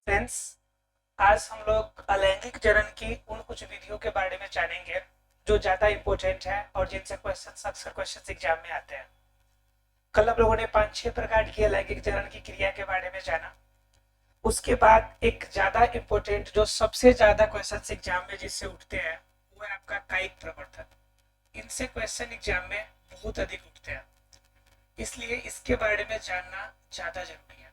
Friends, आज हम लोग अलैंगिक जनन की उन कुछ विधियों के बारे में जानेंगे जो ज्यादा इंपॉर्टेंट है और जिनसे क्वेश्चन अक्सर क्वेश्चन एग्जाम में आते हैं। कल हम लोगों ने 5-6 प्रकार की अलैंगिक जनन की क्रिया के बारे में जाना। उसके बाद एक ज्यादा इंपॉर्टेंट जो सबसे ज्यादा क्वेश्चन एग्जाम में जिससे उठते हैं वो है आपका कायिक प्रवर्धन। इनसे क्वेश्चन एग्जाम में बहुत अधिक उठते हैं, इसलिए इसके बारे में जानना ज्यादा जरूरी है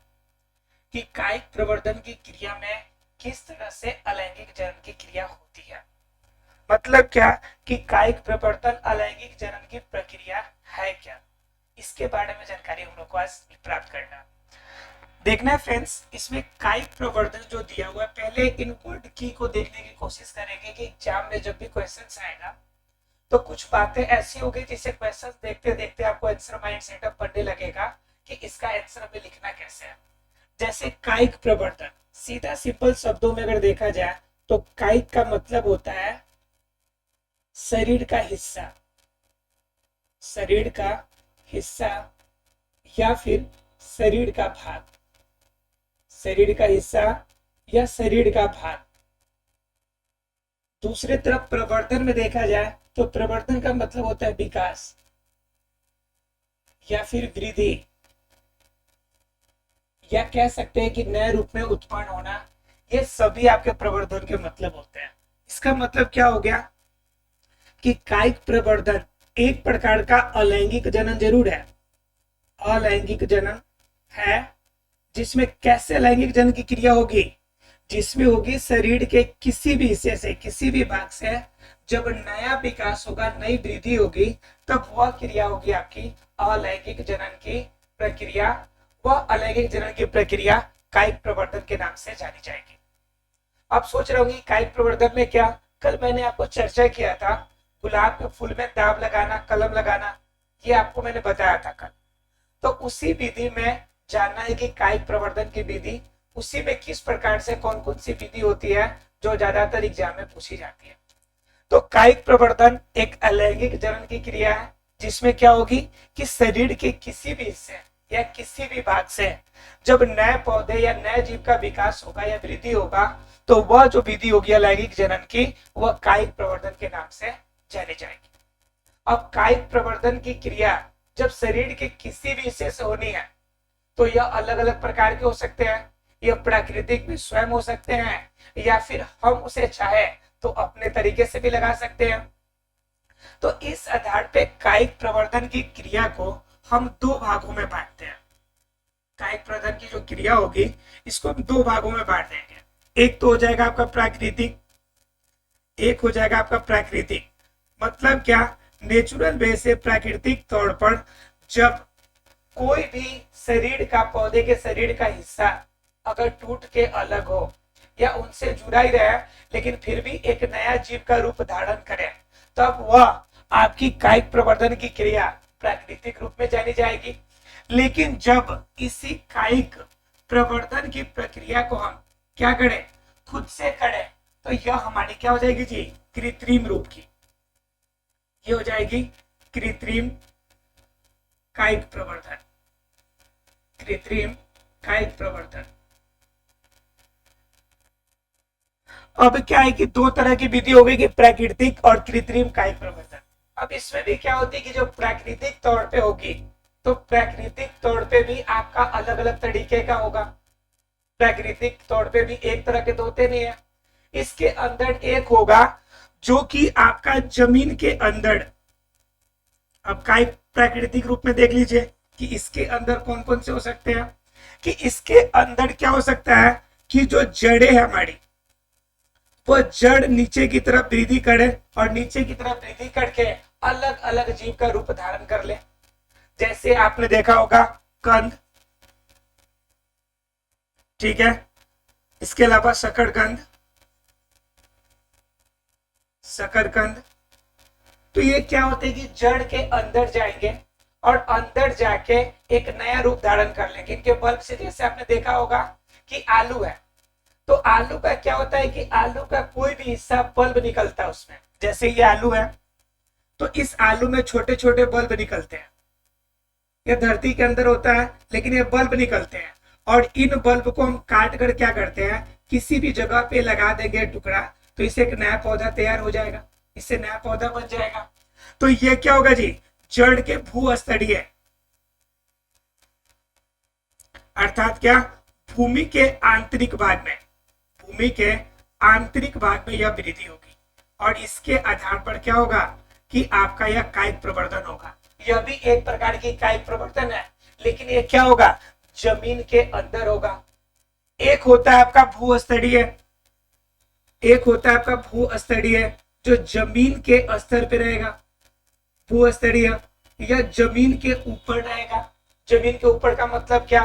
कि कायिक प्रवर्धन की क्रिया में किस तरह से अलैंगिक जनन की क्रिया होती है। मतलब क्या कि कायिक प्रवर्धन अलैंगिक जनन की प्रक्रिया है क्या, इसके बारे में जानकारी हम लोग को आज प्राप्त करना देखना है। फ्रेंड्स, इसमें कायिक प्रवर्धन जो दिया हुआ है, पहले इन वर्ड की को देखने की कोशिश करेंगे कि एग्जाम में जब भी क्वेश्चन आएगा तो कुछ बातें ऐसी होगी जिसे क्वेश्चन देखते देखते आपको आंसर माइंड सेटअप बनने लगेगा कि इसका आंसर हमें लिखना कैसे है। जैसे कायिक प्रवर्धन, सीधा सिंपल शब्दों में अगर देखा जाए तो कायिक का मतलब होता है शरीर का हिस्सा, शरीर का हिस्सा या फिर शरीर का भाग, शरीर का हिस्सा या शरीर का भाग। दूसरी तरफ प्रवर्धन में देखा जाए तो प्रवर्धन का मतलब होता है विकास या फिर वृद्धि, या कह सकते हैं कि नए रूप में उत्पन्न होना। ये सभी आपके प्रवर्धन के मतलब होते हैं। इसका मतलब क्या हो गया कि कायिक प्रवर्धन एक प्रकार का अलैंगिक जनन जरूर है, अलैंगिक जनन है, जिसमें कैसे लैंगिक जनन की क्रिया होगी, जिसमें होगी शरीर के किसी भी हिस्से से, किसी भी भाग से जब नया विकास होगा, नई वृद्धि होगी, तब वह क्रिया होगी आपकी अलैंगिक जनन की प्रक्रिया। वह अलैंगिक जनन की प्रक्रिया कायिक प्रवर्धन के नाम से जानी जाएगी। आप सोच रहे होंगे कायिक प्रवर्धन में क्या, कल मैंने आपको चर्चा किया था गुलाब के फूल में दाब लगाना, कलम लगाना, ये आपको मैंने बताया था कल। तो उसी विधि में जानना है कि कायिक प्रवर्धन की विधि, उसी में किस प्रकार से कौन कौन सी विधि होती है जो ज्यादातर एग्जाम में पूछी जाती है। तो कायिक प्रवर्धन एक अलैंगिक जनन की क्रिया है जिसमें क्या होगी कि शरीर के किसी भी हिस्से या किसी भी भाग से जब नए पौधे या नए जीव का विकास होगा या वृद्धि होगा, तो वह जो विधि होगी अलैंगिक जनन की, वह कायिक प्रवर्धन के नाम से जानी जाएगी। अब कायिक प्रवर्धन की क्रिया जब शरीर के किसी भी हिस्से से होनी है तो यह अलग अलग प्रकार के हो सकते हैं। यह प्राकृतिक भी स्वयं हो सकते हैं या फिर हम उसे चाहे तो अपने तरीके से भी लगा सकते हैं। तो इस आधार पे कायिक प्रवर्धन की क्रिया को हम दो भागों में बांटते हैं। कायिक प्रवर्धन की जो क्रिया होगी इसको हम दो भागों में बांट देंगे। एक तो हो जाएगा आपका प्राकृतिक, एक हो जाएगा आपका प्राकृतिक। मतलब क्या, नेचुरल वे से, प्राकृतिक तौर पर जब कोई भी शरीर का, पौधे के शरीर का हिस्सा अगर टूट के अलग हो या उनसे जुड़ा ही रहे लेकिन फिर भी एक नया जीव का रूप धारण करे, तब वह आपकी कायिक प्रवर्धन की क्रिया प्राकृतिक रूप में जानी जाएगी। लेकिन जब इसी कायिक प्रवर्धन की प्रक्रिया को हम क्या करें, खुद से करें, तो यह हमारी क्या हो जाएगी जी, कृत्रिम रूप की। ये हो जाएगी कृत्रिम कायिक प्रवर्धन, कृत्रिम कायिक प्रवर्धन। अब क्या है कि दो तरह की विधि हो गई कि प्राकृतिक और कृत्रिम कायिक प्रवर्धन। अब इसमें भी क्या होती है कि जो प्राकृतिक तौर पे होगी तो प्राकृतिक तौर पे भी आपका अलग अलग तरीके का होगा। प्राकृतिक तौर पे भी एक तरह के तो होते नहीं है। इसके अंदर एक होगा जो कि आपका जमीन के अंदर, अब कायिक प्राकृतिक रूप में देख लीजिए कि इसके अंदर कौन कौन से हो सकते हैं। कि इसके अंदर क्या हो सकता है कि जो जड़ें है हमारी, वो जड़ नीचे की तरफ वृद्धि करे और नीचे की तरफ वृद्धि करके अलग अलग जीव का रूप धारण कर ले। जैसे आपने देखा होगा कंद, ठीक है, इसके अलावा शकरकंद, शकरकंद। तो ये क्या होते हैं कि जड़ के अंदर जाएंगे और अंदर जाके एक नया रूप धारण कर लेंगे इनके बल्ब से। जैसे आपने देखा होगा कि आलू है, तो आलू का क्या होता है कि आलू का कोई भी हिस्सा बल्ब निकलता है उसमें। जैसे ये आलू है तो इस आलू में छोटे छोटे बल्ब निकलते हैं, ये धरती के अंदर होता है लेकिन ये बल्ब निकलते हैं और इन बल्ब को हम काट कर क्या करते हैं, किसी भी जगह पे लगा देंगे टुकड़ा, तो इससे एक नया पौधा तैयार हो जाएगा, इससे नया पौधा बन जाएगा। तो ये क्या होगा जी, जड़ के भूस्तरीय, अर्थात क्या, भूमि के आंतरिक भाग में, भूमि के आंतरिक भाग में यह वृद्धि होगी, और इसके आधार पर क्या होगा कि आपका यह कायिक प्रवर्धन होगा। यह भी एक प्रकार की कायिक प्रवर्धन है, लेकिन ये क्या होगा, जमीन के अंदर होगा। एक होता है आपका भूस्तरीय, एक होता है आपका भूस्तरीय जो जमीन के स्तर पे रहेगा, भूस्तरीय यह जमीन के ऊपर रहेगा। जमीन के ऊपर का मतलब क्या,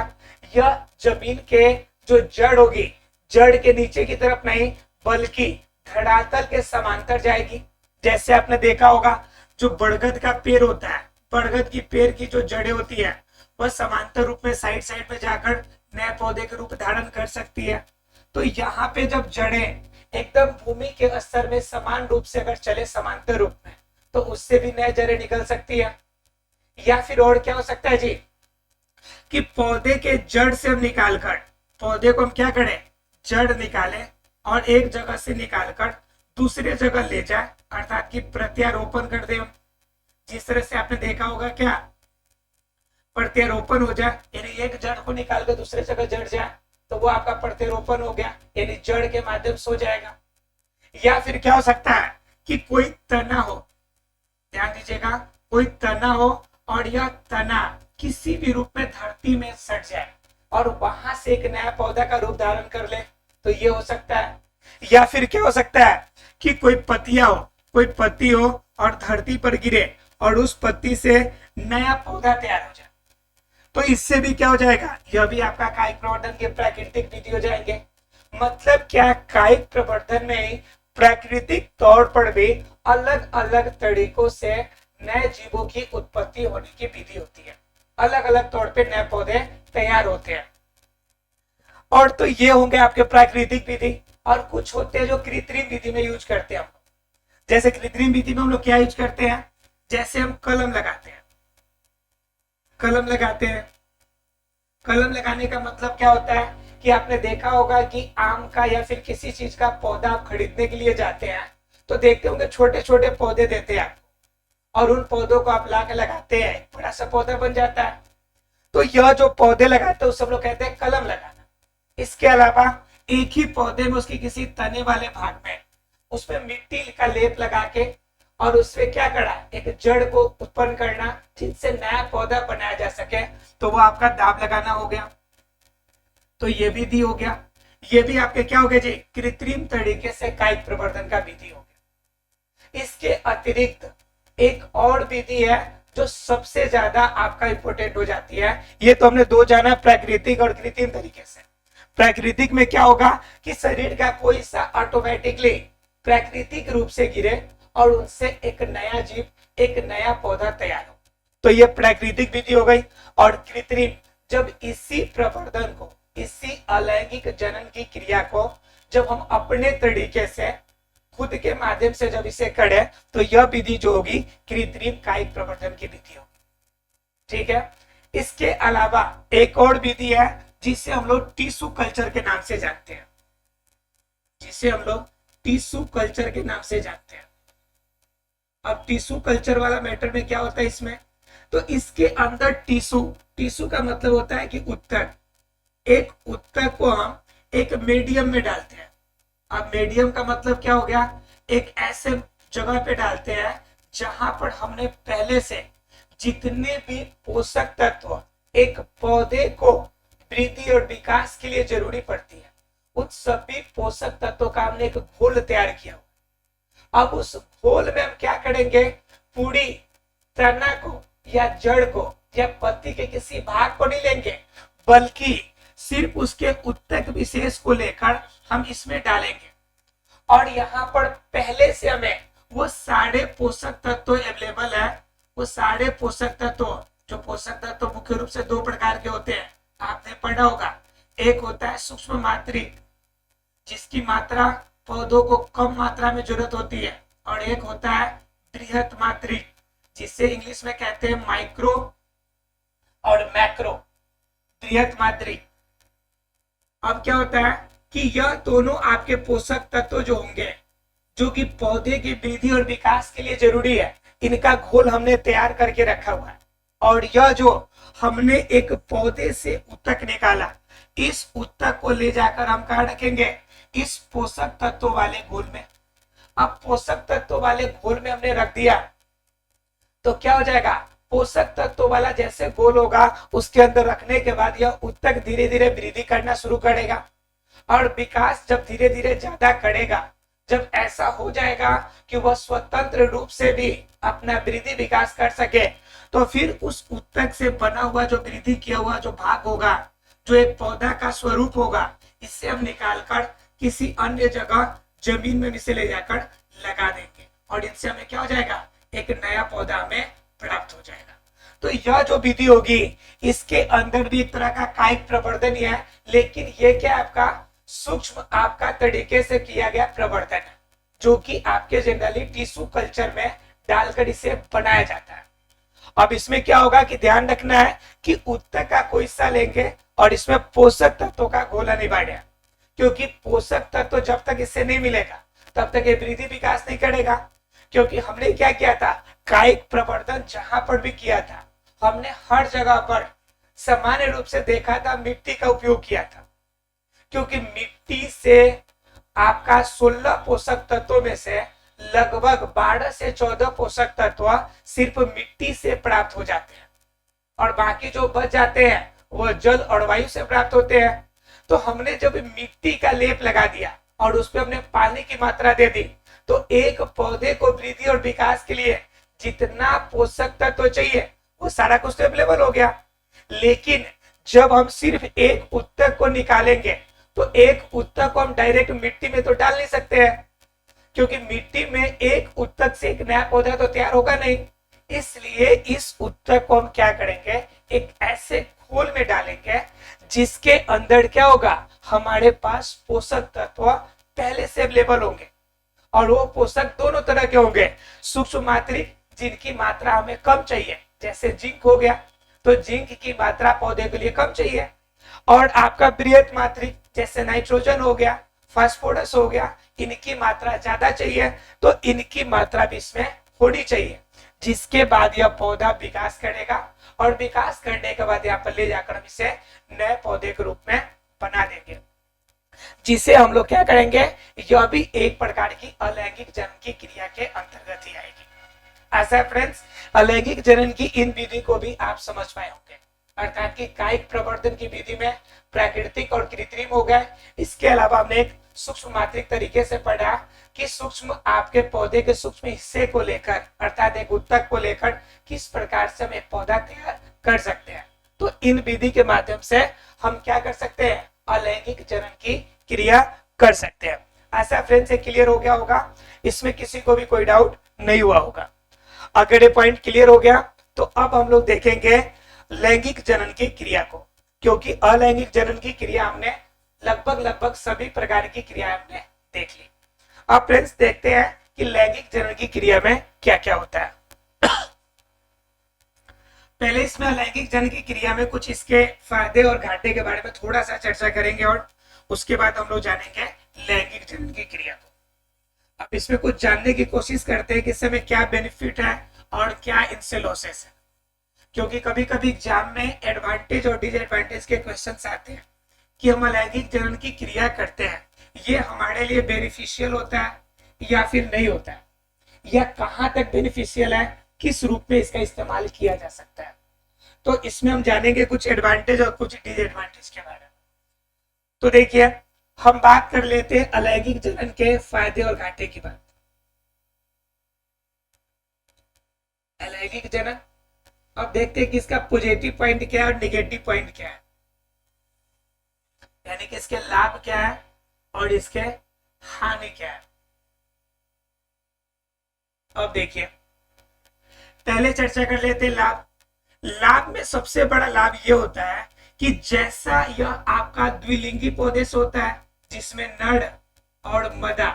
यह जमीन के जो जड़ होगी, जड़ के नीचे की तरफ नहीं बल्कि धरातल के समांतर जाएगी। जैसे आपने देखा होगा जो बरगद का पेड़ होता है, बरगद की पेड़ की जो जड़ें होती है वह समांतर रूप में साइड साइड में जाकर नए पौधे के रूप धारण कर सकती है। तो यहाँ पे जब जड़ें एकदम भूमि के स्तर में समान रूप से अगर चले समांतर रूप में, तो उससे भी नए जड़ें निकल सकती है। या फिर और क्या हो सकता है जी, कि पौधे के जड़ से हम निकालकर, पौधे को हम क्या करें, जड़ निकालें और एक जगह से निकालकर दूसरे जगह ले जाए, अर्थात कि प्रत्यारोपण कर दे हम। जिस तरह से आपने देखा होगा क्या, प्रत्यारोपण हो जाए, यानी एक जड़ को निकाल कर दूसरे जगह जड़ जाए, तो वो आपका प्रत्यारोपण हो गया, यानी जड़ के माध्यम से हो जाएगा। या फिर क्या हो सकता है कि कोई तना हो, ध्यान दीजिएगा, कोई तना हो और यह तना किसी भी रूप में धरती में सट जाए और वहां से एक नया पौधा का रूप धारण कर ले, तो ये हो सकता है। या फिर क्या हो सकता है कि कोई पत्तियां हो, कोई पत्ती हो और धरती पर गिरे और उस पत्ती से नया पौधा तैयार हो जाए, तो इससे भी क्या हो जाएगा, यह भी आपका कायिक प्रवर्धन के प्राकृतिक विधि हो जाएंगे। मतलब क्या, कायिक प्रवर्धन में प्राकृतिक तौर पर भी अलग अलग तरीकों से नए जीवों की उत्पत्ति होने की विधि होती है, अलग अलग तौर पे नए पौधे तैयार होते हैं। और तो ये होंगे आपके प्राकृतिक विधि, और कुछ होते हैं जो कृत्रिम विधि में यूज करते हैं हम। जैसे कृत्रिम विधि में हम लोग क्या यूज करते हैं, जैसे हम कलम लगाते हैं, कलम लगाते हैं। कलम लगाने का मतलब क्या होता है कि आपने देखा होगा कि आम का या फिर किसी चीज का पौधा आप खरीदने के लिए जाते हैं, तो देखते होंगे छोटे छोटे पौधे देते हैं आपको, और उन पौधों को आप लाके लगाते हैं, बड़ा सा पौधा बन जाता है। तो यह जो पौधे लगाते हैं उस सब लोग कहते हैं कलम लगाना। इसके अलावा एक ही पौधे में उसकी किसी तने वाले भाग में उसमें मिट्टी का लेप लगा के और उसमें क्या करा, एक जड़ को उत्पन्न करना जिससे नया पौधा बनाया जा सके, तो वो आपका दाब लगाना हो गया। तो ये विधि हो गया। ये भी आपके क्या हो गया जी, कृत्रिम तरीके से कायिक प्रवर्धन का विधि हो गया। इसके अतिरिक्त एक और विधि है जो सबसे ज्यादा आपका इंपोर्टेंट हो जाती है। ये तो हमने दो जाना, प्राकृतिक और कृत्रिम तरीके से। प्राकृतिक में क्या होगा कि शरीर का कोई सा ऑटोमेटिकली प्राकृतिक रूप से गिरे और उनसे एक नया जीव, एक नया पौधा तैयार हो, तो ये प्राकृतिक विधि हो गई। और कृत्रिम, जब इसी प्रवर्धन को, इसी अलैंगिक जनन की क्रिया को जब हम अपने तरीके से खुद के माध्यम से जब इसे करें, तो यह विधि जो होगी कृत्रिम कायिक प्रवर्धन की विधि होगी। ठीक है। इसके अलावा एक और विधि है जिसे हम लोग टिश्यू कल्चर के नाम से जानते हैं, जिसे हम लोग टिश्यू कल्चर के नाम से जानते हैं। अब टिश्यू कल्चर वाला मैटर में क्या होता है इसमें, तो इसके अंदर टिश्यू, टिश्यू का मतलब होता है कि उत्तक, एक उत्तक को हम एक मीडियम में डालते हैं। अब मीडियम का मतलब क्या हो गया, एक ऐसे जगह पे डालते हैं जहां पर हमने पहले से जितने भी पोषक तत्व एक पौधे को वृद्धि और विकास के लिए जरूरी पड़ती है, उन सभी पोषक तत्वों का हमने एक घोल तैयार किया। अब उस घोल में हम क्या करेंगे, पूरी तना को या जड़ को या पत्ती के किसी भाग को नहीं लेंगे, बल्कि सिर्फ उसके उत्तक विशेष को लेकर हम इसमें डालेंगे। और यहाँ पर पहले से हमें वो सारे पोषक तत्व अवेलेबल है। वो सारे पोषक तत्व, जो पोषक तत्व मुख्य रूप से दो प्रकार के होते हैं, आपने पढ़ा होगा। एक होता है सूक्ष्म मात्रिक, जिसकी मात्रा पौधों को कम मात्रा में जरूरत होती है, और एक होता है बृहत मात्रिक, जिसे इंग्लिश में कहते हैं माइक्रो और मैक्रो। बृहत मात्रिक अब क्या होता है कि यह दोनों आपके पोषक तत्व जो होंगे, जो कि पौधे की वृद्धि और विकास के लिए जरूरी है, इनका घोल हमने तैयार करके रखा हुआ है। और यह जो हमने एक पौधे से उत्तक निकाला, इस उत्तक को ले जाकर हम कहाँ रखेंगे, इस पोषक तत्व वाले घोल में। अब पोषक तत्व वाले घोल में हमने रख दिया तो क्या हो जाएगा, पोषक तत्व वाला जैसे घोल होगा उसके अंदर रखने के बाद यह उत्तक धीरे धीरे वृद्धि करना शुरू करेगा और विकास जब धीरे धीरे ज्यादा करेगा, जब ऐसा हो जाएगा कि वह स्वतंत्र रूप से भी अपना वृद्धि विकास कर सके, तो फिर उस उत्तक से बना हुआ जो वृद्धि किया हुआ जो भाग होगा, जो एक पौधा का स्वरूप होगा, इससे हम निकालकर किसी अन्य जगह जमीन में इसे ले जाकर लगा देंगे और इनसे हमें क्या हो जाएगा, एक नया पौधा हमें प्राप्त हो जाएगा। तो यह जो विधि होगी इसके अंदर भी एक तरह का कायिक प्रवर्धन ही है, लेकिन ये क्या आपका सूक्ष्म आपका तरीके से किया गया प्रवर्धन है, जो कि आपके जनरली टिश्यू कल्चर में डालकर इसे बनाया जाता है। अब इसमें क्या होगा कि ध्यान रखना है कि उत्तक का कोई हिस्सा लेंगे और इसमें पोषक तत्वों का घोल अनिवार्य है, क्योंकि पोषक तत्व जब तक इससे नहीं मिलेगा तब तक ये वृद्धि विकास नहीं करेगा। क्योंकि हमने क्या किया था, कायिक प्रवर्धन जहां पर भी किया था हमने हर जगह पर सामान्य रूप से देखा था, मिट्टी का उपयोग किया था, क्योंकि मिट्टी से आपका 16 पोषक तत्वों में से लगभग 12 से 14 पोषक तत्व सिर्फ मिट्टी से प्राप्त हो जाते हैं और बाकी जो बच जाते हैं वो जल और वायु से प्राप्त होते हैं। तो हमने जब मिट्टी का लेप लगा दिया और उस पर हमने पानी की मात्रा दे दी, तो एक पौधे को वृद्धि और विकास के लिए जितना पोषक तत्व चाहिए वो सारा कुछ तो अवेलेबल हो गया। लेकिन जब हम सिर्फ एक उत्तक को निकालेंगे तो एक उत्तक को हम डायरेक्ट मिट्टी में तो डाल नहीं सकते हैं, क्योंकि मिट्टी में एक उत्तक से एक नया पौधा तो तैयार होगा नहीं। इसलिए इस उत्तक को हम क्या करेंगे, एक ऐसे घोल में डालेंगे जिसके अंदर क्या होगा, हमारे पास पोषक तत्व पहले से अवेलेबल होंगे और वो पोषक दोनों तरह के होंगे, सूक्ष्म मात्रिक जिनकी मात्रा हमें कम चाहिए, जैसे जिंक हो गया तो जिंक की मात्रा पौधे के लिए कम चाहिए, और आपका बृहत मात्रिक जैसे नाइट्रोजन हो गया, फास्फोरस हो गया, इनकी मात्रा ज्यादा चाहिए, तो इनकी मात्रा भी इसमें होनी चाहिए, जिसके बाद यह पौधा विकास करेगा और विकास करने के बाद यहाँ पर ले जाकर हम इसे नए पौधे के रूप में बना देंगे, जिसे हम लोग क्या करेंगे, यह भी एक प्रकार की अलैंगिक जनन की क्रिया के अंतर्गत ही आएगी। ऐसा फ्रेंड्स, अलैंगिक जनन की इन विधि को भी आप समझ पाए होंगे, अर्थात कि कायिक प्रवर्धन की विधि में प्राकृतिक और कृत्रिम हो गए। इसके अलावा हमने एक सूक्ष्म मात्रिक तरीके से पढ़ा कि सूक्ष्म आपके पौधे के सूक्ष्म हिस्से को लेकर, अर्थात एक उत्तक को लेकर किस प्रकार से हम एक पौधा तैयार कर सकते हैं। तो इन विधि के माध्यम से हम क्या कर सकते हैं, अलैंगिक जनन की क्रिया कर सकते हैं। ऐसा फ्रेंड्स से क्लियर हो गया होगा, इसमें किसी को भी कोई डाउट नहीं हुआ होगा। अगर ये पॉइंट क्लियर हो गया तो अब हम लोग देखेंगे लैंगिक जनन की क्रिया को, क्योंकि अलैंगिक जनन की क्रिया हमने लगभग सभी प्रकार की क्रिया हमने देख ली। अब फ्रेंड्स देखते हैं कि लैंगिक जनन की क्रिया में क्या क्या होता है। पहले इसमें लैंगिक जनन की क्रिया में कुछ इसके फायदे और घाटे के बारे में थोड़ा सा चर्चा करेंगे और उसके बाद हम लोग जानेंगे लैंगिक जनन की क्रिया को। अब इसमें कुछ जानने की कोशिश करते हैं कि इससे में क्या बेनिफिट है और क्या इनसे लॉसेस है, क्योंकि कभी कभी एग्जाम में एडवांटेज और डिसएडवांटेज के क्वेश्चंस आते हैं कि हम लैंगिक जनन की क्रिया करते हैं, ये हमारे लिए बेनिफिशियल होता है या फिर नहीं होता है, या कहां तक बेनिफिशियल है, किस रूप में इसका इस्तेमाल किया जा सकता है। तो इसमें हम जानेंगे कुछ एडवांटेज और कुछ डिसएडवांटेज के बारे में। तो देखिए, हम बात कर लेते हैं अलैंगिक जनन के फायदे और घाटे की बात। अलैंगिक जनन, अब देखते हैं कि इसका पॉजिटिव पॉइंट क्या है और नेगेटिव पॉइंट क्या है, यानी कि इसके लाभ क्या है और इसके हानि क्या है। अब देखिए, पहले चर्चा कर लेते हैं लाभ। लाभ में सबसे बड़ा लाभ यह होता है कि जैसा यह आपका द्विलिंगी पौधे से होता है, जिसमें नर और मादा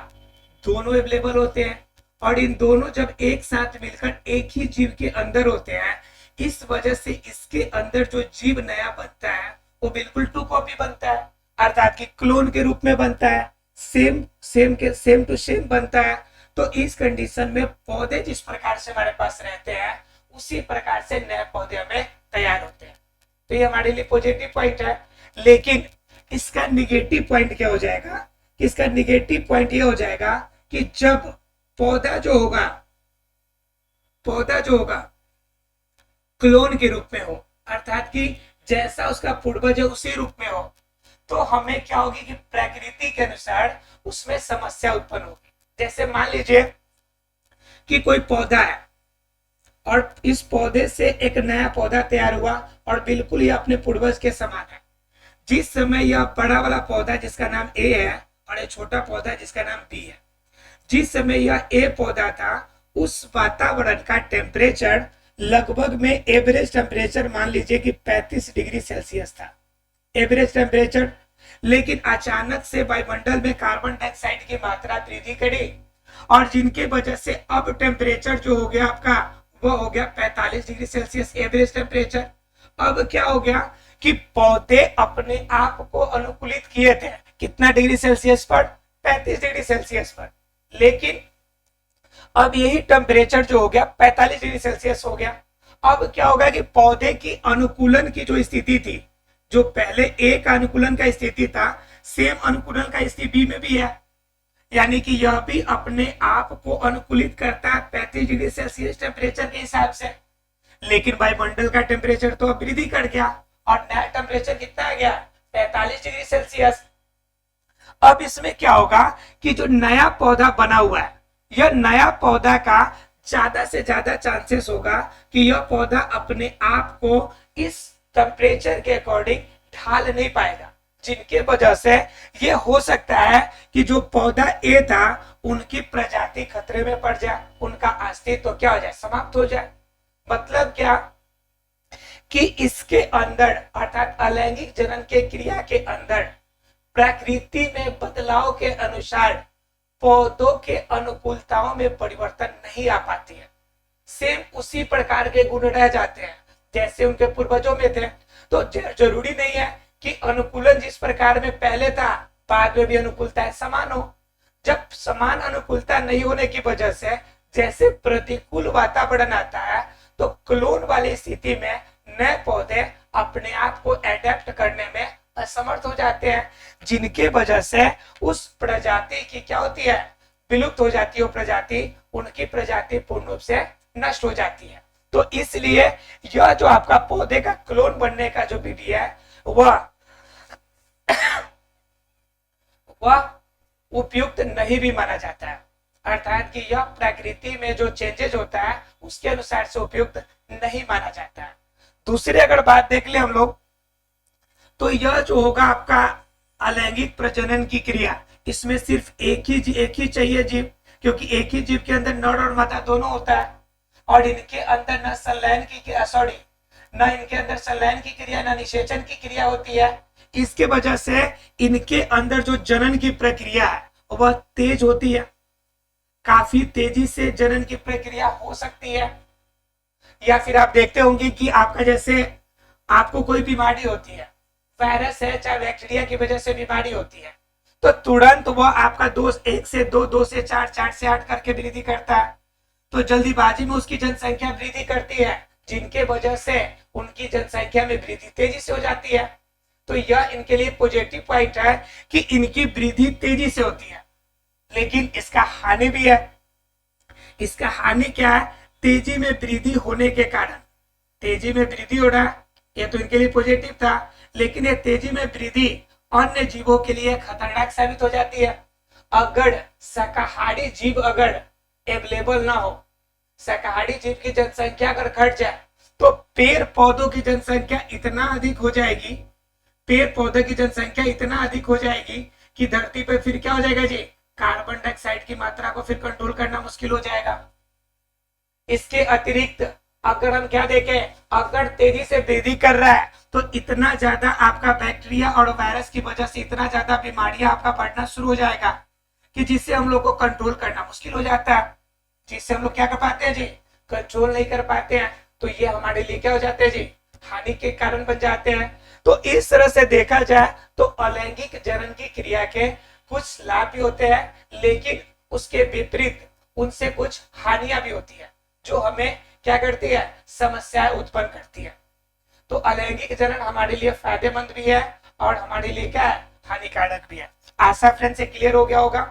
दोनों अवेलेबल होते हैं, और इन दोनों जब एक साथ मिलकर एक ही जीव के अंदर होते हैं, इस वजह से इसके अंदर जो जीव नया बनता है वो बिल्कुल टू कॉपी बनता है। अर्थात कि क्लोन के रूप में बनता है, सेम टू सेम बनता है। तो इस कंडीशन में पौधे जिस प्रकार से हमारे पास रहते हैं उसी प्रकार से नए पौधे हमें तैयार होते हैं। तो ये हमारे लिए पॉजिटिव पॉइंट है। लेकिन इसका निगेटिव पॉइंट क्या हो जाएगा? इसका निगेटिव पॉइंट ये हो जाएगा कि जब पौधा जो होगा क्लोन के रूप में हो, अर्थात कि जैसा उसका पूर्वज है उसी रूप में हो, तो हमें क्या होगी कि प्रकृति के अनुसार उसमें समस्या उत्पन्न होगी। जैसे मान लीजिए कि कोई पौधा है और इस पौधे से एक नया पौधा तैयार हुआ और बिल्कुल ये अपने पूर्वज के समान है। जिस समय यह बड़ा वाला पौधा जिसका नाम ए है और एक छोटा पौधा जिसका नाम बी है, जिस समय यह ए पौधा था उस वातावरण का टेम्परेचर लगभग में एवरेज टेम्परेचर मान लीजिए कि 35 डिग्री सेल्सियस था, एवरेज टेम्परेचर। लेकिन अचानक से वायुमंडल में कार्बन डाइऑक्साइड की मात्रा वृद्धि करी और जिनके वजह से अब टेम्परेचर जो हो गया आपका वो हो गया 45 डिग्री सेल्सियस एवरेज टेम्परेचर। अब क्या हो गया कि पौधे अपने आप को अनुकूलित किए थे कितना डिग्री सेल्सियस पर? 35 डिग्री सेल्सियस पर। लेकिन अब यही टेम्परेचर जो हो गया 45 डिग्री सेल्सियस हो गया। अब क्या होगा कि पौधे की अनुकूलन की जो स्थिति थी, जो पहले ए का अनुकूलन का स्थिति था, सेम अनुकूलन का स्थिति बी में भी है, यानी कि यह भी अपने आप को अनुकूलित करता है 35 डिग्री सेल्सियस टेम्परेचर के हिसाब से। लेकिन वायुमंडल का टेम्परेचर तो अब वृद्धि कर गया और नया टेम्परेचर कितना आ गया? 45 डिग्री सेल्सियस। अब इसमें क्या होगा कि जो नया पौधा बना हुआ है, यह नया पौधा का ज्यादा से ज्यादा चांसेस होगा कि यह पौधा अपने आप को इस टेम्परेचर के अकॉर्डिंग ढाल नहीं पाएगा, जिनके वजह से यह हो सकता है कि जो पौधा ए था उनकी प्रजाति खतरे में पड़ जाए, उनका अस्तित्व क्या हो जाए? समाप्त हो जाए। मतलब क्या कि इसके अंदर अर्थात अलैंगिक जनन के क्रिया के अंदर प्रकृति में बदलाव के अनुसार पौधों के अनुकूलताओं में परिवर्तन नहीं आ पाती है। सेम उसी प्रकार के गुण रह जाते हैं जैसे उनके पूर्वजों में थे। तो जरूरी नहीं है कि अनुकूलन जिस प्रकार में पहले था बाद में भी अनुकूलता समान हो। जब समान अनुकूलता नहीं होने की वजह से जैसे प्रतिकूल वातावरण आता है तो क्लोन वाली स्थिति में नए पौधे अपने आप को एडेप्ट करने में असमर्थ हो जाते हैं, जिनके वजह से उस प्रजाति की क्या होती है? विलुप्त हो जाती है। वो प्रजाति, उनकी प्रजाति पूर्ण रूप से नष्ट हो जाती है। तो इसलिए यह जो आपका पौधे का क्लोन बनने का जो विधि है वह उपयुक्त नहीं भी माना जाता है, अर्थात कि यह प्रकृति में जो चेंजेस होता है उसके अनुसार से उपयुक्त नहीं माना जाता है। दूसरी अगर बात देख ले हम लोग, तो यह जो होगा आपका अलैंगिक प्रजनन की क्रिया, इसमें सिर्फ एक ही चाहिए जीव, क्योंकि एक ही जीव के अंदर नर और मादा दोनों होता है और इनके अंदर न संलयन की क्रिया न इनके अंदर संलयन की क्रिया न निषेचन की क्रिया होती है। इसके वजह से इनके अंदर जो जनन की प्रक्रिया है वह तेज होती है, काफी तेजी से जनन की प्रक्रिया हो सकती है। या फिर आप देखते होंगे कि आपका जैसे आपको कोई बीमारी होती है, वायरस है चाहे बैक्टीरिया की वजह से बीमारी होती है, तो तुरंत वह आपका दोष 1 से 2, 2 से 4, 4 से 8 करके वृद्धि करता है। तो जल्दीबाजी में उसकी जनसंख्या वृद्धि करती है, जिनके वजह से उनकी जनसंख्या में वृद्धि तेजी से हो जाती है। तो यह इनके लिए पॉजिटिव पॉइंट है कि इनकी वृद्धि तेजी से होती है। लेकिन इसका हानि भी है। इसका हानि क्या है? तेजी में वृद्धि होने के कारण, तेजी में वृद्धि हो रहा है, यह तो इनके लिए पॉजिटिव था, लेकिन यह तेजी में वृद्धि अन्य जीवों के लिए खतरनाक साबित हो जाती है। अगर शाकाहारी जीव अगर अवेलेबल ना हो, शाकाहारी जीव की जनसंख्या अगर घट जाए तो पेड़ पौधों की जनसंख्या इतना अधिक हो जाएगी, पेड़ पौधों की जनसंख्या इतना अधिक हो जाएगी कि धरती पर फिर क्या हो जाएगा जी? कार्बन डाइऑक्साइड की मात्रा को फिर कंट्रोल करना मुश्किल हो जाएगा। इसके अतिरिक्त अगर हम क्या देखें, अगर तेजी से वृद्धि कर रहा है तो इतना ज्यादा आपका बैक्टीरिया और वायरस की वजह से इतना ज्यादा बीमारियां आपका बढ़ना शुरू हो जाएगा कि जिससे हम लोग को कंट्रोल करना मुश्किल हो जाता है, जिससे हम लोग क्या कर पाते हैं जी? कंट्रोल नहीं कर पाते हैं। तो ये हमारे लिए क्या हो जाते हैं जी? हानि के कारण बन जाते हैं। तो तो इस तरह से देखा जाए तो अलैंगिक जनन की क्रिया के कुछ लाभ भी होते हैं, लेकिन उसके विपरीत उनसे कुछ हानियां भी होती है जो हमें क्या करती है, समस्याएं उत्पन्न करती है। तो अलैंगिक जनन हमारे लिए फायदेमंद भी है और हमारे लिए क्या है, हानिकारक भी है। आशा फ्रेंड से क्लियर हो गया होगा।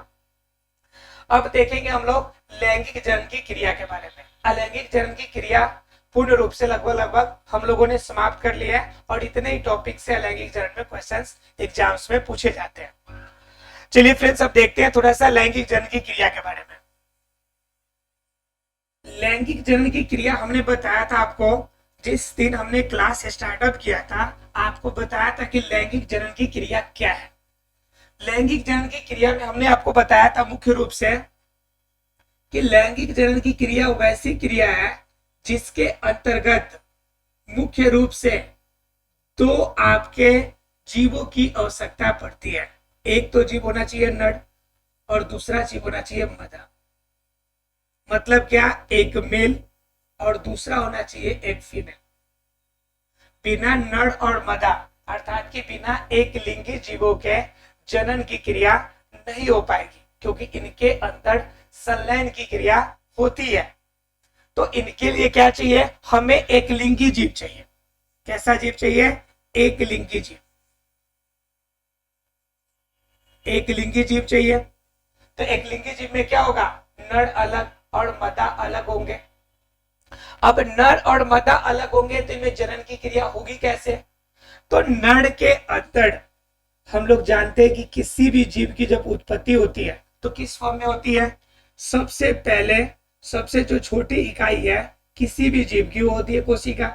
अब देखेंगे हम लोग लैंगिक जनन की क्रिया के बारे में। अलैंगिक जनन की क्रिया पूर्ण रूप से लगभग हम लोगों ने समाप्त कर लिया है और इतने ही टॉपिक से लैंगिक जनन में क्वेश्चंस एग्जाम्स में पूछे जाते हैं। चलिए फ्रेंड्स, अब देखते हैं थोड़ा सा लैंगिक जनन की क्रिया के बारे में। लैंगिक जनन की क्रिया हमने बताया था आपको, जिस दिन हमने क्लास स्टार्टअप किया था आपको बताया था कि लैंगिक जनन की क्रिया क्या है। लैंगिक जनन की क्रिया में हमने आपको बताया था मुख्य रूप से कि लैंगिक जनन की क्रिया वैसी क्रिया है जिसके अंतर्गत मुख्य रूप से दो आपके जीवों की आवश्यकता पड़ती है। एक तो जीव होना चाहिए नर और दूसरा जीव होना चाहिए मादा। मतलब क्या, एक मेल और दूसरा होना चाहिए एक फीमेल। बिना नर और मादा अर्थात कि बिना एक लिंगी जीवों के जनन की क्रिया नहीं हो पाएगी, क्योंकि इनके अंदर संलयन की क्रिया होती है। तो इनके लिए क्या चाहिए, हमें एक लिंगी जीव चाहिए। कैसा जीव चाहिए, एक लिंगी जीव। एक लिंगी जीव चाहिए। तो एक लिंगी जीव में क्या होगा, नर अलग और मादा अलग होंगे। अब नर और मादा अलग होंगे तो इनमें जनन की क्रिया होगी कैसे। तो नर के अंदर हम लोग जानते हैं कि किसी भी जीव की जब उत्पत्ति होती है तो किस फॉर्म में होती है, सबसे पहले सबसे जो छोटी इकाई है किसी भी जीव की वो होती है कोशिका।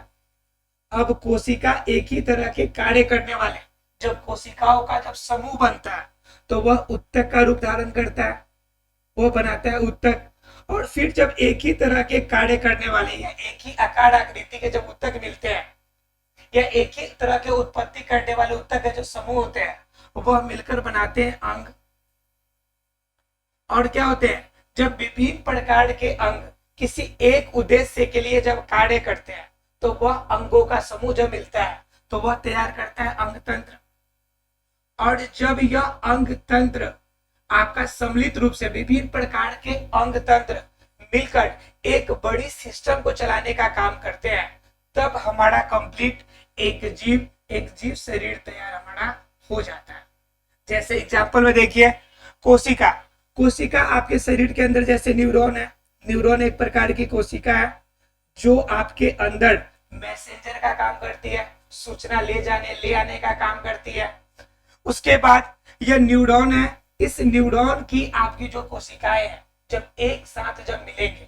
अब कोशिका एक ही तरह के कार्य करने वाले जब कोशिकाओं का जब समूह बनता है तो वह उत्तक का रूप धारण करता है, वो बनाता है उत्तक। और फिर जब एक ही तरह के कार्य करने वाले या एक ही आकार आकृति के जब उत्तक मिलते हैं या एक ही तरह के उत्पत्ति करने वाले उत्तक के जो समूह होते हैं वह मिलकर बनाते हैं अंग। और क्या होते हैं, जब विभिन्न प्रकार के अंग किसी एक उद्देश्य के लिए जब कार्य करते हैं तो वह अंगों का समूह जब मिलता है तो वह तैयार करता है अंग तंत्र। और जब यह अंग तंत्र आपका सम्मिलित रूप से विभिन्न प्रकार के अंग तंत्र मिलकर एक बड़ी सिस्टम को चलाने का काम करते हैं, तब हमारा कंप्लीट एक जीव शरीर तैयार हमारा हो जाता है। जैसे एग्जांपल में देखिए, कोशिका आपके शरीर के अंदर जैसे न्यूरॉन है, न्यूरॉन एक प्रकार की कोशिका है जो आपके अंदर मैसेंजर का काम करती है, सूचना ले आने का काम करती है। उसके बाद यह न्यूरॉन है, इस न्यूरॉन की आपकी जो कोशिकाएं हैं जब एक साथ जब मिलेंगे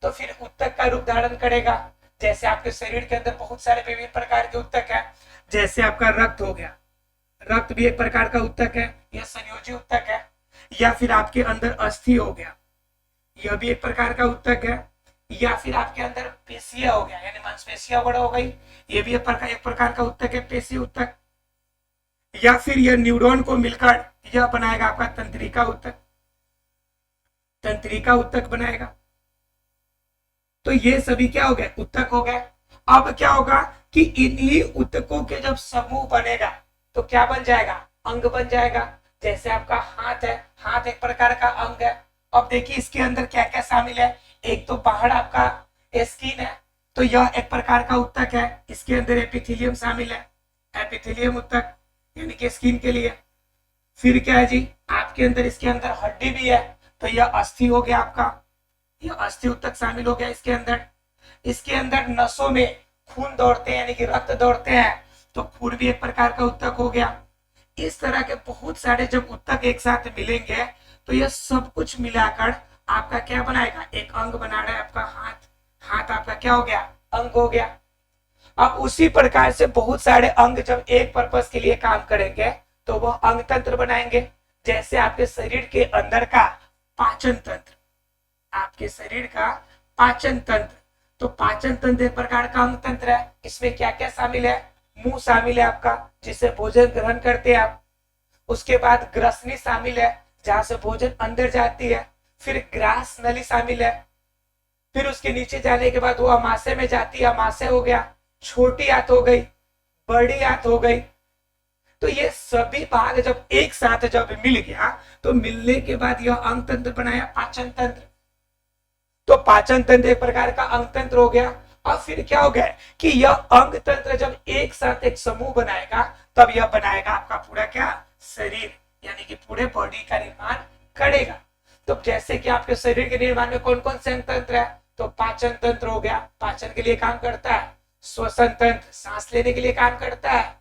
तो फिर उत्तक का रूप धारण करेगा। जैसे आपके शरीर के अंदर बहुत सारे विभिन्न प्रकार के उत्तक है, जैसे आपका रक्त हो गया, रक्त भी एक प्रकार का उत्तक है, यह संयोजी उत्तक है। या फिर आपके अंदर अस्थि हो गया, यह भी एक प्रकार का उत्तक है। या फिर आपके अंदर पेशिया हो गया यानी मांसपेशियां बड़ा हो गई, यह भी एक प्रकार का उत्तक है, पेशी उत्तक। या फिर यह न्यूरॉन को मिलकर यह बनाएगा आपका तंत्रिका उत्तक बनाएगा। तो ये सभी क्या हो गए, उत्तक हो गए। अब क्या होगा कि इन्हीं उत्तकों के जब समूह बनेगा तो क्या बन जाएगा, अंग बन जाएगा। जैसे आपका हाथ है, हाथ एक प्रकार का अंग है। अब देखिए इसके अंदर क्या क्या शामिल है, एक तो बाहर आपका स्किन है तो यह एक प्रकार का उत्तक है, इसके अंदर एपिथेलियम शामिल है, एपिथेलियम उत्तक यानी कि स्किन के लिए। फिर क्या है जी, आपके अंदर इसके अंदर हड्डी भी है तो यह अस्थि हो गया आपका, यह अस्थि उत्तक शामिल हो गया इसके अंदर। इसके अंदर नसों में खून दौड़ते हैं यानी कि रक्त दौड़ते हैं तो खून भी एक प्रकार का उत्तक हो गया। इस तरह के बहुत सारे जब उत्तक एक साथ मिलेंगे तो यह सब कुछ मिलाकर आपका क्या बनाएगा, एक अंग बना रहा है आपका हाथ आपका क्या हो गया, अंग हो गया। अब उसी प्रकार से बहुत सारे अंग जब एक पर्पस के लिए काम करेंगे तो वह अंग तंत्र बनाएंगे। जैसे आपके शरीर के अंदर का पाचन तंत्र, आपके शरीर का पाचन तंत्र, तो पाचन तंत्र एक प्रकार का अंग तंत्र है। इसमें क्या क्या शामिल है, मुंह शामिल है आपका जिससे भोजन ग्रहण करते हैं आप। उसके बाद ग्रसनी शामिल है जहां से भोजन अंदर जाती है। फिर ग्रास नली शामिल है। फिर उसके नीचे जाने के बाद वो अमाशय में जाती है, अमाशय हो गया। छोटी आंत हो गई, बड़ी आंत हो गई। तो ये सभी भाग जब एक साथ जब मिल गया तो मिलने के बाद यह अंग तंत्र बनाया पाचन तंत्र। तो पाचन तंत्र एक प्रकार का अंग तंत्र हो गया। और फिर क्या हो गया कि यह अंग तंत्र जब एक साथ एक समूह बनाएगा तब यह बनाएगा आपका पूरा क्या शरीर, यानी कि पूरे बॉडी का निर्माण करेगा। तो जैसे कि आपके शरीर के निर्माण में कौन कौन से अंग तंत्र है, तो पाचन तंत्र हो गया, पाचन के लिए काम करता है। श्वसन तंत्र सांस लेने के लिए काम करता है।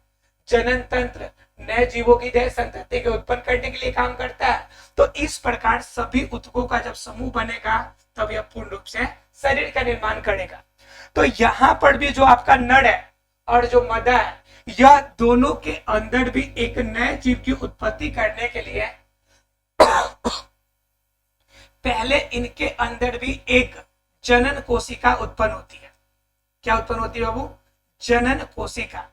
जनन तंत्र नए जीवों की देह संतति के उत्पन्न करने के लिए काम करता है। तो इस प्रकार सभी ऊतकों का जब समूह बनेगा तब यह पूर्ण रूप से शरीर का निर्माण करेगा। तो यहां पर भी जो आपका नड़ है और जो मदा है, यह दोनों के अंदर भी एक नए जीव की उत्पत्ति करने के लिए पहले इनके अंदर भी एक जनन कोशिका उत्पन्न होती है। क्या उत्पन्न होती है बाबू? जनन कोशिका।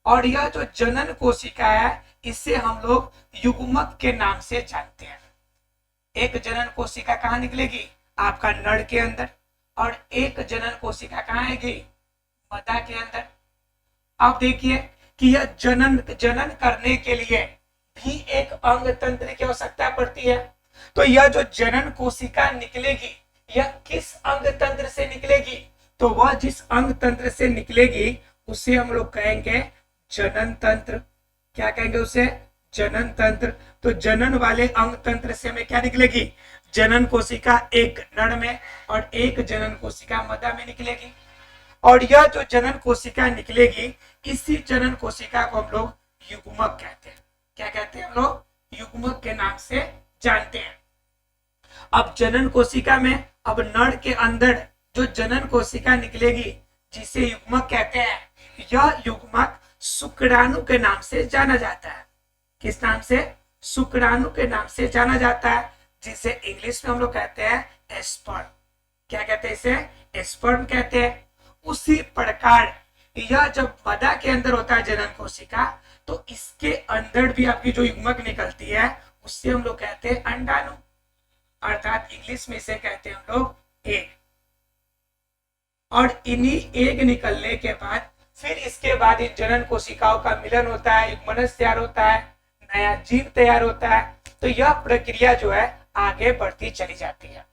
और यह जो जनन कोशिका है इसे हम लोग युग्मक के नाम से जानते हैं। एक जनन कोशिका कहां निकलेगी? आपका नड़ के अंदर। और एक जनन कोशिका कहां आएगी? मदा के अंदर। अब देखिए कि यह जनन करने के लिए भी एक अंग तंत्र की आवश्यकता पड़ती है। तो यह जो जनन कोशिका निकलेगी यह किस अंग तंत्र से निकलेगी? तो वह जिस अंग तंत्र से निकलेगी उसे हम लोग कहेंगे जनन तंत्र। क्या कहेंगे उसे? जनन तंत्र। तो जनन वाले अंग तंत्र से हमें क्या निकलेगी? जनन कोशिका एक नड़ में और एक जनन कोशिका मदा में निकलेगी। और यह जो जनन कोशिका निकलेगी इसी जनन कोशिका को हम लोग युग्मक कहते हैं। क्या कहते हैं हम लोग? युग्मक के नाम से जानते हैं। अब जनन कोशिका में अब नड़ के अंदर जो जनन कोशिका निकलेगी जिसे युग्मक कहते हैं, यह युग्मक शुक्राणु के नाम से जाना जाता है। किस नाम से? शुक्राणु के नाम से जाना जाता है, जिसे इंग्लिश में हम लोग कहते हैं स्पर्म। क्या कहते हैं इसे? स्पर्म कहते हैं। उसी प्रकार यह जब मदा के अंदर होता है जनन कोशिका, तो इसके अंदर भी आपकी जो युग्मक निकलती है उससे हम लोग कहते हैं अंडाणु, अर्थात इंग्लिश में इसे कहते हैं हम लोग एग। और इन्हीं एग निकलने के बाद फिर इसके बाद इन जनन कोशिकाओं का मिलन होता है, युग्मनज तैयार होता है, नया जीव तैयार होता है। तो यह प्रक्रिया जो है आगे बढ़ती चली जाती है।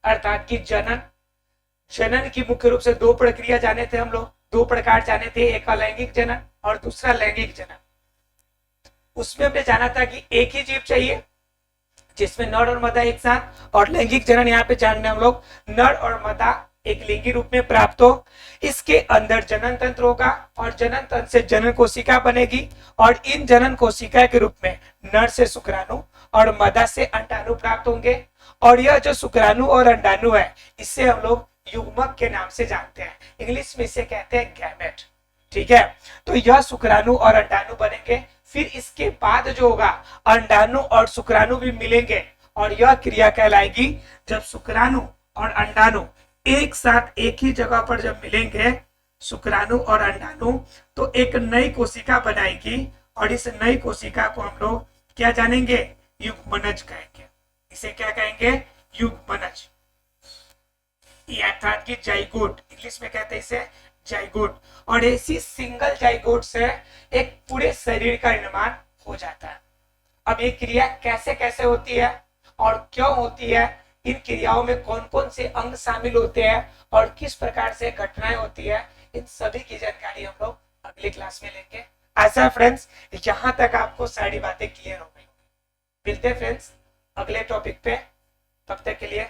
अर्थात कि जनन की मुख्य रूप से दो प्रक्रिया जाने थे हम लोग, दो प्रकार जाने थे, एक अलैंगिक जनन और दूसरा लैंगिक जनन। उसमें हमने जाना था कि एक ही जीव चाहिए जिसमें नर और मदा एक साथ, और लैंगिक जनन यहाँ पे जानने हम लोग नर और मदा एक लिंगी रूप में प्राप्त हो। इसके अंदर जनन तंत्र होगा और जनन तंत्र से जनन कोशिका बनेगी और इन जनन कोशिका के रूप में नर से शुक्राणु और मदा से अंडाणु प्राप्त होंगे। और यह जो शुक्राणु और अंडाणु है इसे हम लोग युग्मक के नाम से जानते हैं, इंग्लिश में इसे कहते हैं गैमेट। ठीक है, तो यह शुक्राणु और अंडाणु बनेंगे। फिर इसके बाद जो होगा अंडाणु और शुक्राणु भी मिलेंगे और यह क्रिया कहलाएगी जब शुक्राणु और अंडाणु एक साथ एक ही जगह पर जब मिलेंगे, शुक्राणु और अंडाणु, तो एक नई कोशिका बनाएगी और इस नई कोशिका को हम लोग क्या जानेंगे? युग्मनज कहेंगे। इसे क्या कहेंगे? युग्मनज, अर्थात कि जाइगोट, इंग्लिश में कहते हैं इसे जाइगोट। और ऐसी सिंगल जाइगोट से एक पूरे शरीर का निर्माण हो जाता है। अब ये क्रिया कैसे कैसे होती है और क्यों होती है, इन क्रियाओं में कौन कौन से अंग शामिल होते हैं और किस प्रकार से घटनाएं होती है, इन सभी की जानकारी हम लोग अगली क्लास में लेंगे। ऐसा फ्रेंड्स यहाँ तक आपको सारी बातें क्लियर हो गई। मिलते हैं फ्रेंड्स अगले टॉपिक पे, तब तक के लिए